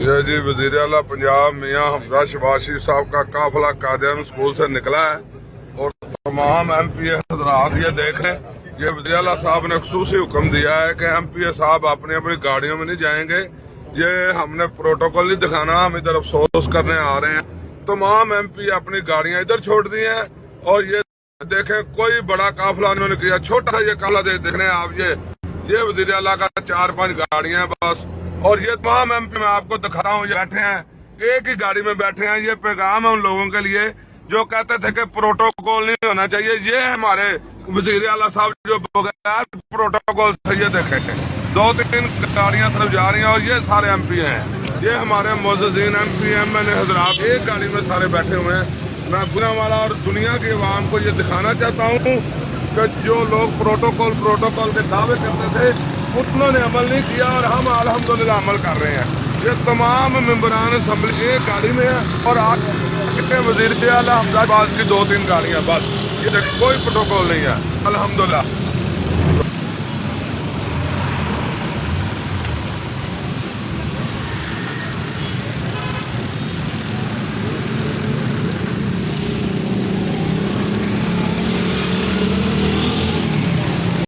یہ جی وزیر اعلیٰ پنجاب میاں حمزہ شہباز شریف صاحب کا قافلہ قادیان اسکول سے نکلا ہے اور تمام ایم پی اے حضرات یہ دیکھیں، یہ وزیر اعلیٰ صاحب نے خصوصی حکم دیا ہے کہ ایم پی اے صاحب اپنی اپنی گاڑیوں میں نہیں جائیں گے۔ یہ ہم نے پروٹوکول نہیں دکھانا، ہم ادھر افسوس کرنے آ رہے ہیں۔ تمام ایم پی اپنی گاڑیاں ادھر چھوڑ دی ہیں اور یہ دیکھیں کوئی بڑا قافلہ انہوں نے کیا، چھوٹا یہ قافلہ دیکھ رہے ہیں آپ، یہ وزیر اعلیٰ کا 4-5 گاڑیاں بس، اور یہ تمام ایم پی میں آپ کو دکھاتا ہوں، یہ بیٹھے ہیں ایک ہی گاڑی میں بیٹھے ہیں۔ یہ پیغام ہے ان لوگوں کے لیے جو کہتے تھے کہ پروٹوکول نہیں ہونا چاہیے۔ یہ ہمارے وزیر اعلیٰ صاحب جو بغیر پروٹوکول سے یہ دیکھیں 2-3 گاڑیاں طرف جا رہی ہیں اور یہ سارے ایم پی ہیں، یہ ہمارے معززین ایم پی ایم این اے حضرات ایک گاڑی میں سارے بیٹھے ہوئے ہیں۔ میں گناہگار اور دنیا کی عوام کو یہ دکھانا چاہتا ہوں کہ جو لوگ پروٹوکول کے دعوے کرتے تھے انہوں نے عمل نہیں کیا اور ہم الحمدللہ عمل کر رہے ہیں۔ یہ تمام ممبران اسمبلی ایک گاڑی میں ہیں اور آج وزیر اعلیٰ حمزہ شہباز کی 2-3 گاڑیاں بس، یہ کوئی پروٹوکول نہیں ہے الحمدللہ۔